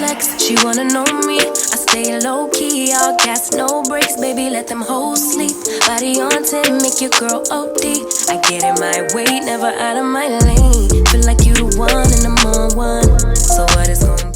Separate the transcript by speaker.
Speaker 1: flex, she wanna know me. I stay low key, all gas, no brakes, baby, let them hoes sleep. Body on 10, make your girl OD. I get in my way, never out of my lane. Feel like you the one and I'm on one. So what is gonna